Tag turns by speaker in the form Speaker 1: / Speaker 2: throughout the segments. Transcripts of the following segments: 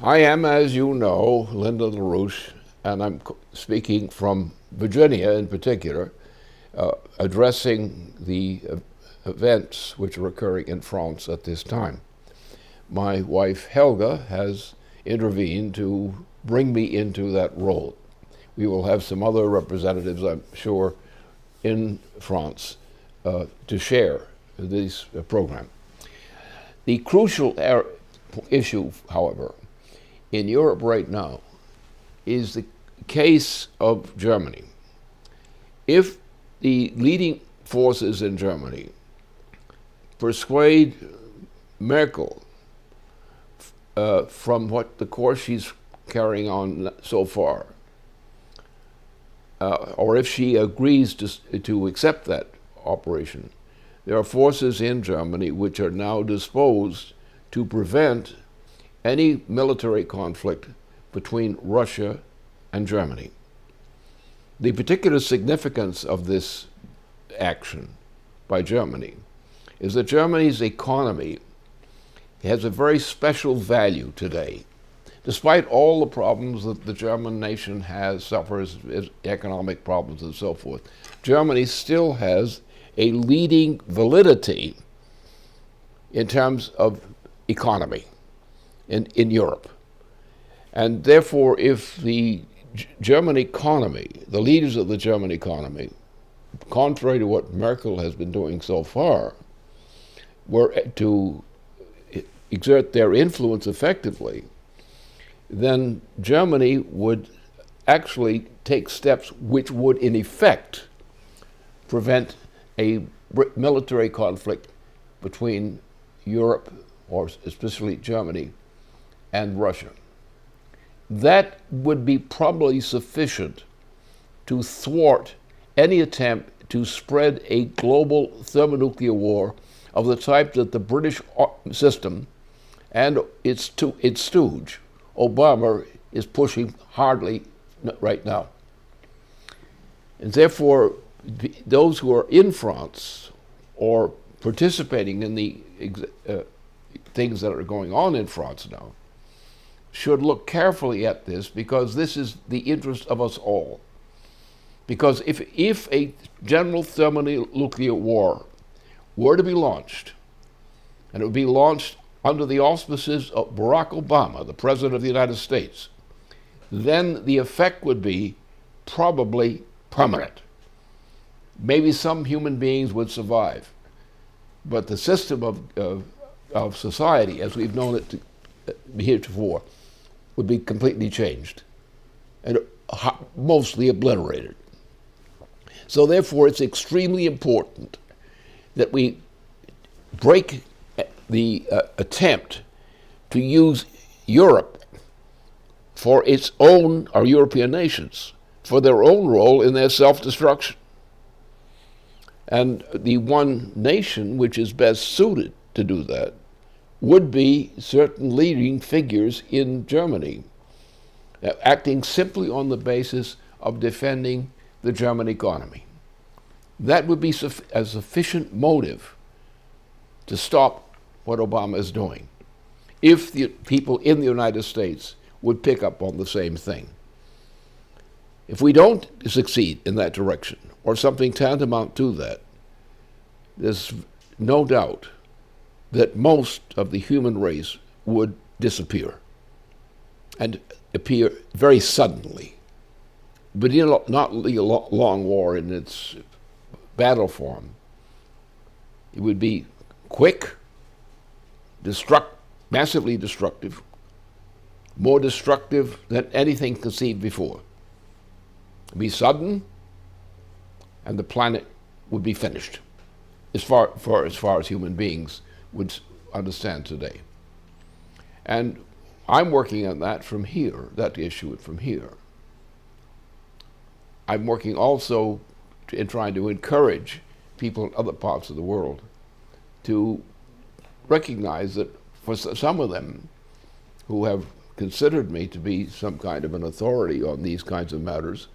Speaker 1: I am, as you know, Lyndon LaRouche, and I'm speaking from Virginia in particular, addressing the events which are occurring in France at this time. My wife Helga has intervened to bring me into that role. We will have some other representatives, I'm sure, in France to share this program. The crucial issue, however, in Europe right now is the case of Germany. If the leading forces in Germany persuade Merkel from what the course she's carrying on so far, or if she agrees to accept that operation, there are forces in Germany which are now disposed to prevent any military conflict between Russia and Germany. The particular significance of this action by Germany is that Germany's economy has a very special value today. Despite all the problems that the German nation suffers economic problems and so forth, Germany still has a leading validity in terms of economy in Europe. And therefore, if the German economy, the leaders of the German economy, contrary to what Merkel has been doing so far, were to exert their influence effectively, then Germany would actually take steps which would, in effect, prevent a military conflict between Europe, or especially Germany, and Russia. That would be probably sufficient to thwart any attempt to spread a global thermonuclear war of the type that the British system and its stooge, Obama, is pushing hardly right now. And therefore, those who are in France or participating in the things that are going on in France now should look carefully at this, because this is the interest of us all. Because if a general thermonuclear war were to be launched, and it would be launched under the auspices of Barack Obama, the President of the United States, then the effect would be probably permanent. Maybe some human beings would survive, but the system of society, as we've known it heretofore, would be completely changed and mostly obliterated. So therefore, it's extremely important that we break the attempt to use Europe for its own, or European nations, for their own role in their self-destruction. And the one nation which is best suited to do that would be certain leading figures in Germany, acting simply on the basis of defending the German economy. That would be a sufficient motive to stop what Obama is doing, if the people in the United States would pick up on the same thing. If we don't succeed in that direction, or something tantamount to that, there's no doubt that most of the human race would disappear and appear very suddenly. But not a long war in its battle form. It would be quick, massively destructive, more destructive than anything conceived before. It would be sudden, and the planet would be finished, as far as human beings would understand today. And I'm working on that from here, that issue from here. I'm working also in trying to encourage people in other parts of the world to recognize that for some of them who have considered me to be some kind of an authority on these kinds of matters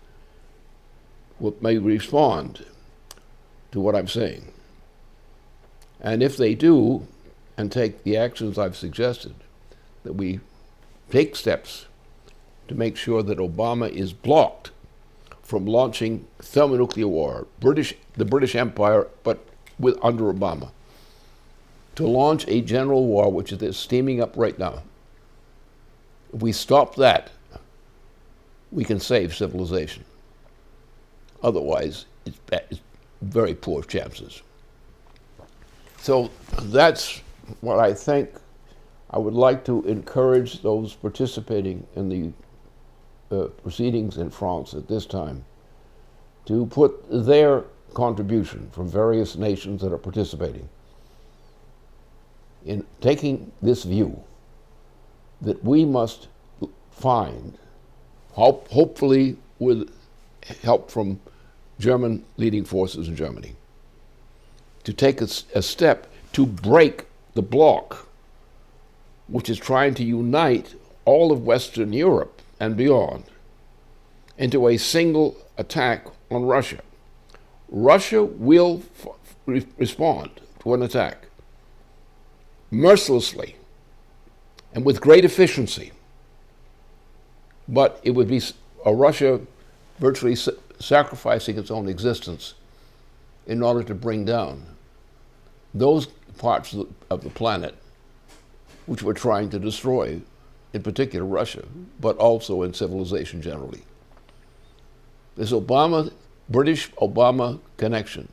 Speaker 1: may respond to what I'm saying. And if they do, and take the actions I've suggested, that we take steps to make sure that Obama is blocked from launching thermonuclear war, the British Empire, but under Obama, to launch a general war, which is steaming up right now. If we stop that, we can save civilization. Otherwise, it's very poor chances. So that's what I think. I would like to encourage those participating in the proceedings in France at this time to put their contribution from various nations that are participating in taking this view that we must find, hopefully with help from German leading forces in Germany, to take a step to break the bloc which is trying to unite all of Western Europe and beyond into a single attack on Russia. Russia will respond to an attack mercilessly and with great efficiency, but it would be a Russia virtually sacrificing its own existence in order to bring down those parts of the planet which we're trying to destroy, in particular Russia, but also in civilization generally. This British Obama connection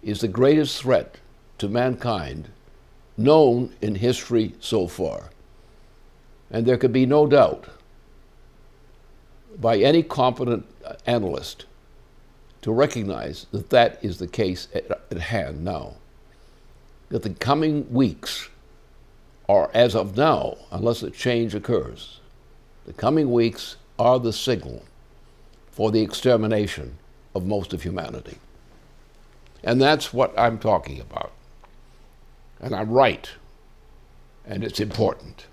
Speaker 1: is the greatest threat to mankind known in history so far. And there could be no doubt by any competent analyst to recognize that that is the case at hand now. That the coming weeks are, as of now, unless a change occurs, the coming weeks are the signal for the extermination of most of humanity. And that's what I'm talking about. And I'm right. And it's important.